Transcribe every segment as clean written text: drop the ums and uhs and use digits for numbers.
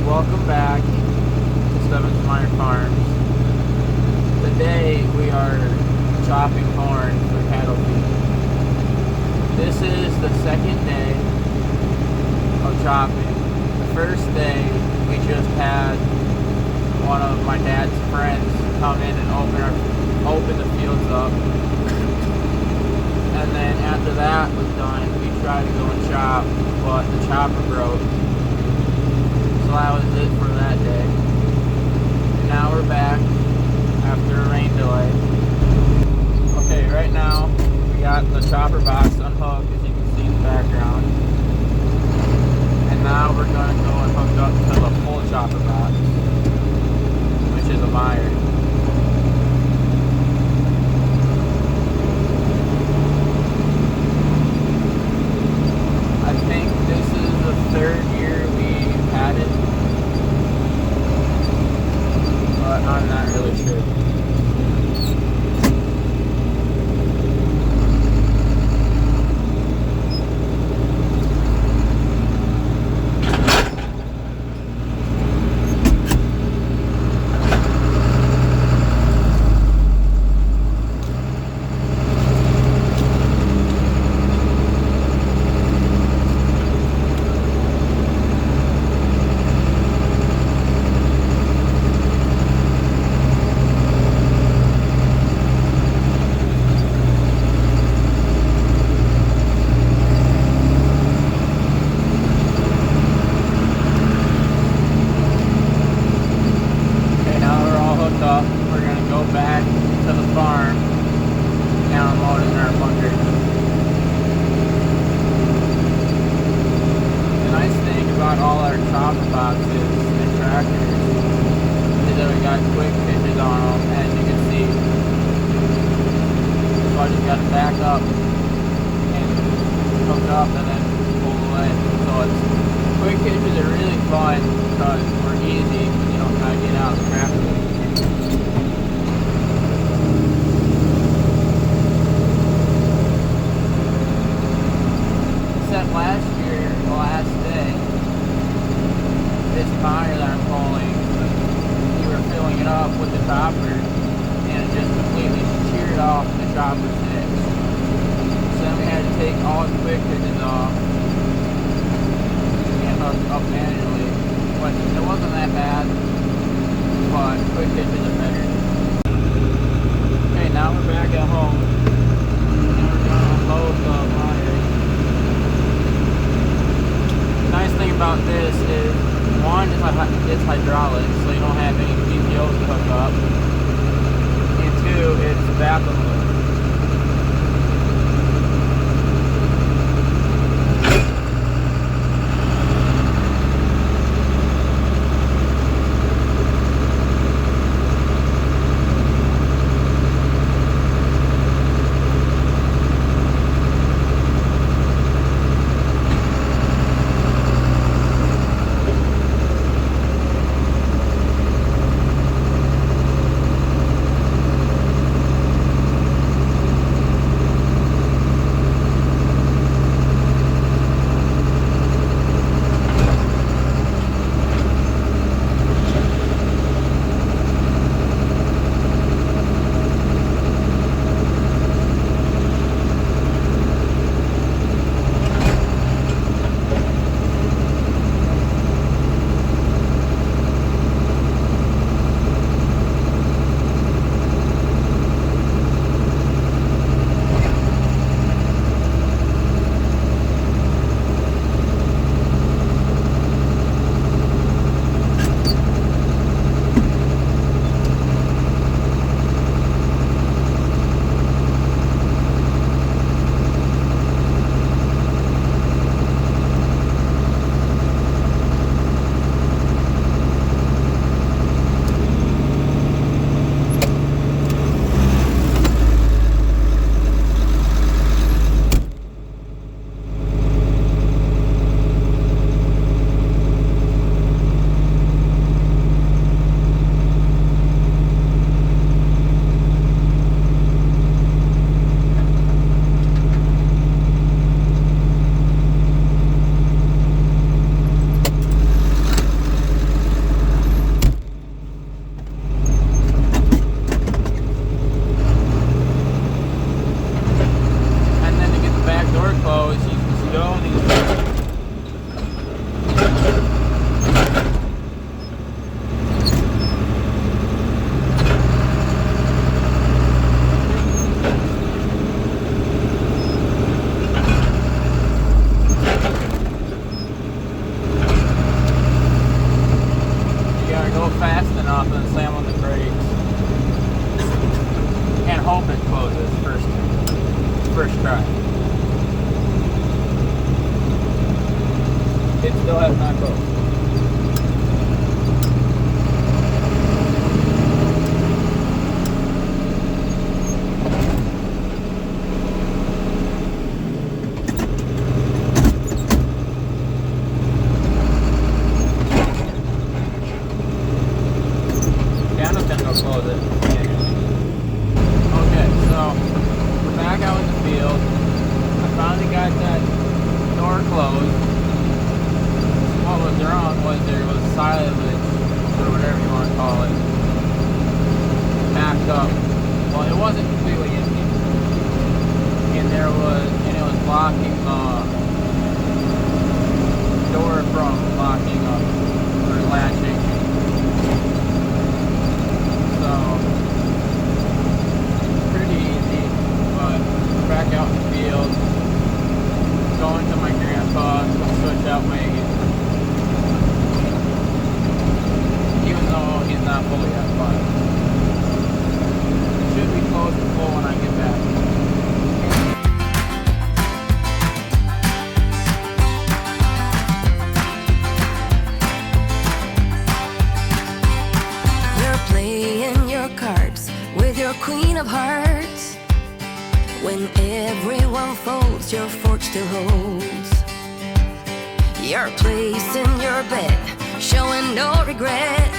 Welcome back to Stebbins Minor Farms. Today we are chopping corn for cattle feed. This is the second day of chopping. The first day we just had one of my dad's friends come in and open the fields up. And then after that was done, we tried to go and chop, but the chopper broke. So that was it for that day. And now we're back after a rain delay. Okay, right now we got the chopper box unhooked, as you can see in the background. And now we're going to go and hook up to the full chopper box, which is a Meyer. I think this is the third year we've had it, but I'm not really sure. Up. We're going to go back to the farm and unload in our bunker. The nice thing about all our chopper boxes and tractors is that we got quick hitches on them, as you can see. So I just got to back up and hook up and then pull away. So quick hitches are really fun because we're easy when you don't try to get out of the tractor. Last year, the last day, this tire that I'm pulling, we were filling it up with the chopper, and it just completely sheared off the chopper sticks. So then we had to take all the quick hitches off and hook up manually, which it wasn't that bad, but quick hitches are better. Okay, now we're back at home, and we're going to unload the Meyer. The nice thing about this is, one, it's hydraulic, so you don't have any PTOs to hook up, and two, it's vacuum. go fast enough and slam on the brakes and hope it closes first try. It still has not closed. Close it. Okay, so we're back out in the field. I finally got that door closed. What was wrong was there was silage, or whatever you want to call it, backed up. Well, it wasn't completely empty, and it was blocking the door from locking up or latching. So, pretty easy, but back out in the field, going to my grandpa to switch out Megan. Even though he's not fully at fun. It should be closed to full when I get back. Queen of hearts. When everyone folds, your fork still holds your place in your bed, showing no regret.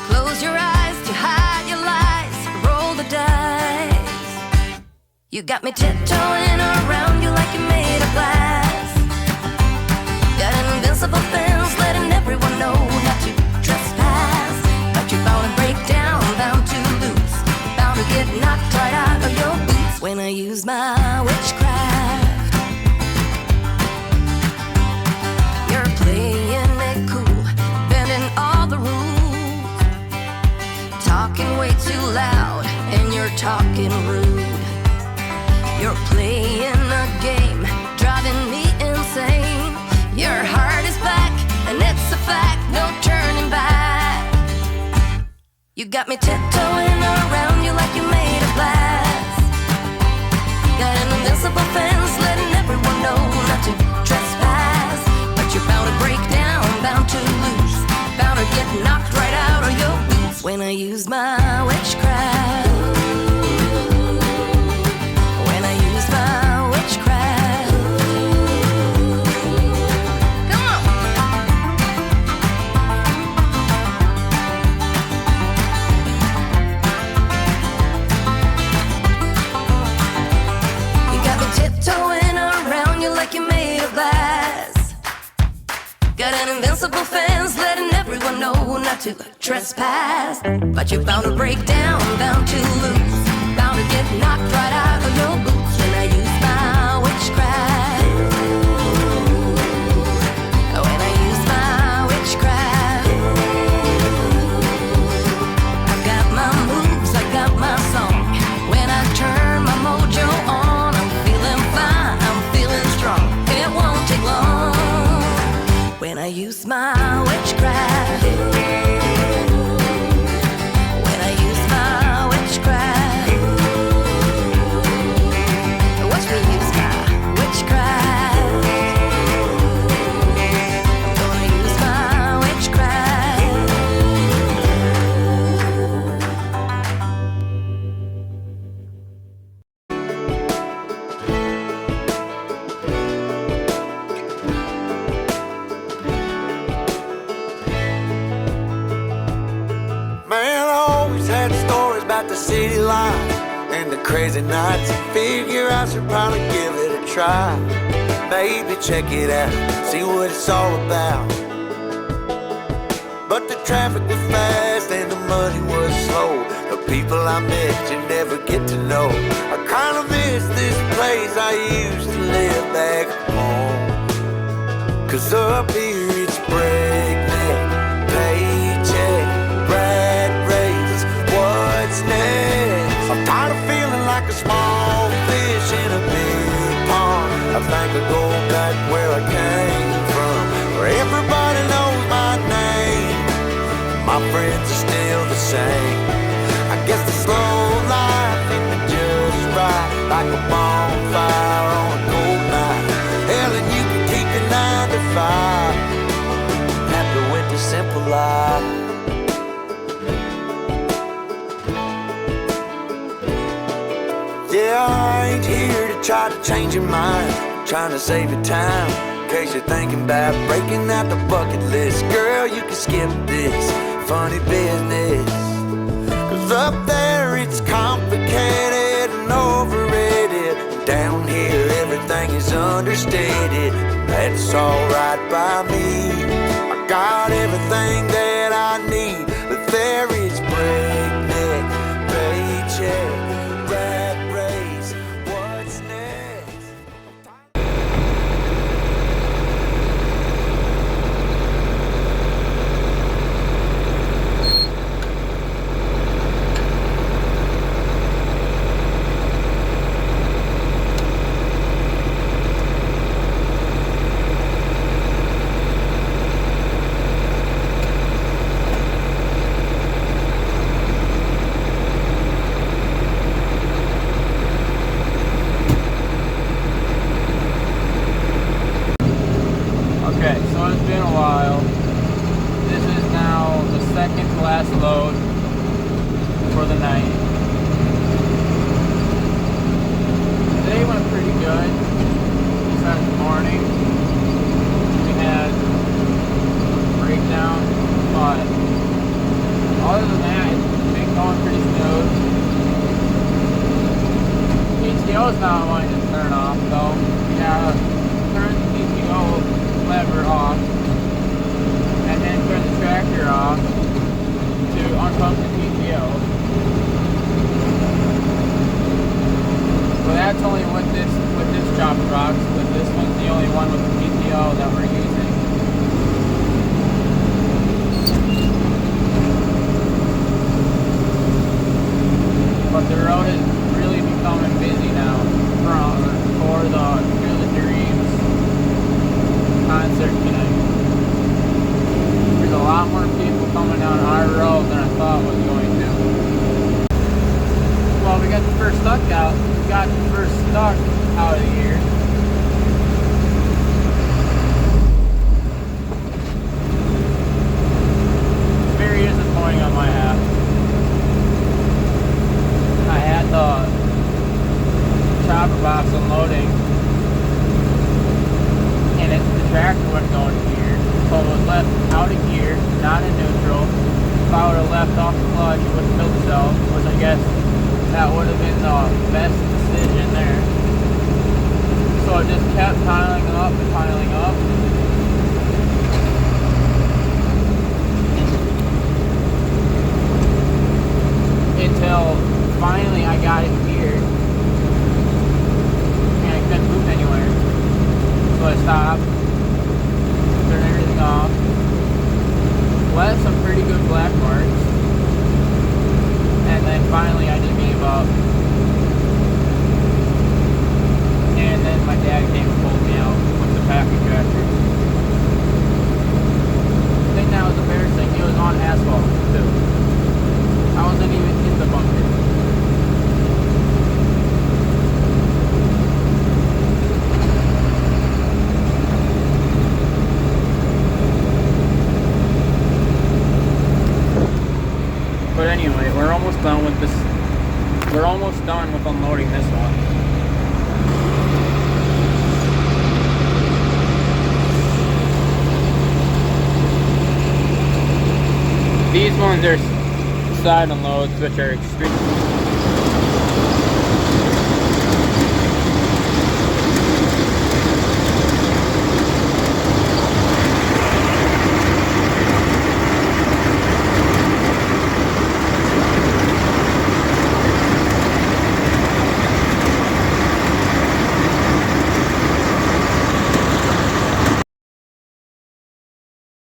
Close your eyes to hide your lies, roll the dice. You got me tiptoeing around you like you're made of glass. Got an invincible fence, letting everyone know not to trespass. But you're bound to break down, bound to lose, to get knocked right out of your boots when I use my witchcraft. You're playing it cool, bending all the rules, talking way too loud, and you're talking rude. You're playing a game, driving me insane. Your heart is back, and it's a fact, no turning back. You got me tiptoeing around you like you're made of glass. Got an invincible fence, letting everyone know not to trespass. But you're bound to break down, bound to lose, bound to get knocked right out of your boots when I use my witchcraft. When I use my witchcraft. Come on. Tiptoeing around you like you're made of glass. Got an invincible fence, letting everyone know not to trespass. But you're bound to break down, bound to lose, bound to get knocked right out of your boots when I use my witchcraft. When I use my witchcraft. I got my moves, I got my song. When I turn my mojo on, when I use my witchcraft. When I use my witchcraft. Watch me use my witchcraft. I'm gonna use my witchcraft. Man, I always had stories about the city life and the crazy nights. Figure I should probably give it a try. Maybe check it out, see what it's all about. But the traffic was fast and the money was slow. The people I met you never get to know. I kinda miss this place I used to live back home. 'Cause up here it's breakneck, paycheck, rat race, what's next? I'm tired of feeling like a small fish in a big pond. I think I'll go back where I came from, where everybody knows my name. My a lot. Yeah, I ain't here to try to change your mind, trying to save you time. In case you're thinking about breaking out the bucket list, girl, you can skip this funny business. Cause up there it's complicated and overrated. Down here everything is understated. That's alright by me. I got everything that I need, but there is breakneck paycheck, rat race. What's next? Okay, so it's been a while. This is now the second to last load for the night. Today went pretty good. Besides the morning, we had a breakdown, but other than that, it's been going pretty smooth. PTO is not wanting to turn off though. We have turned the PTO lever off and then turn the tractor off to unpump the PTO. So that's only with this chopper box, but this one's the only one with the PTO that we're using. But the road is really becoming busy now for the Field of Dreams concert tonight. There's a lot more people coming down our road than I thought was going to. Well, we got the first stuck out. We got the first stuck out of the year. It's very disappointing on my half. I had the chopper box unloading, and the tractor wasn't going to gear, so it was left out of gear, not in neutral. If I would have left off the clutch, it would have killed itself, which I guess that would have been the best decision there. So it just kept piling up and piling up. Until finally I got it geared, and I couldn't move anywhere. So I stopped, turned everything off, left some pretty good black marks, and then finally I just gave up. And then my dad came and pulled me out with the packing tractor. The thing that was embarrassing, he was on asphalt too. I wasn't even in the bunker. But anyway, we're almost done with this. We're almost done with unloading this one. These ones are side unloads, which are extreme.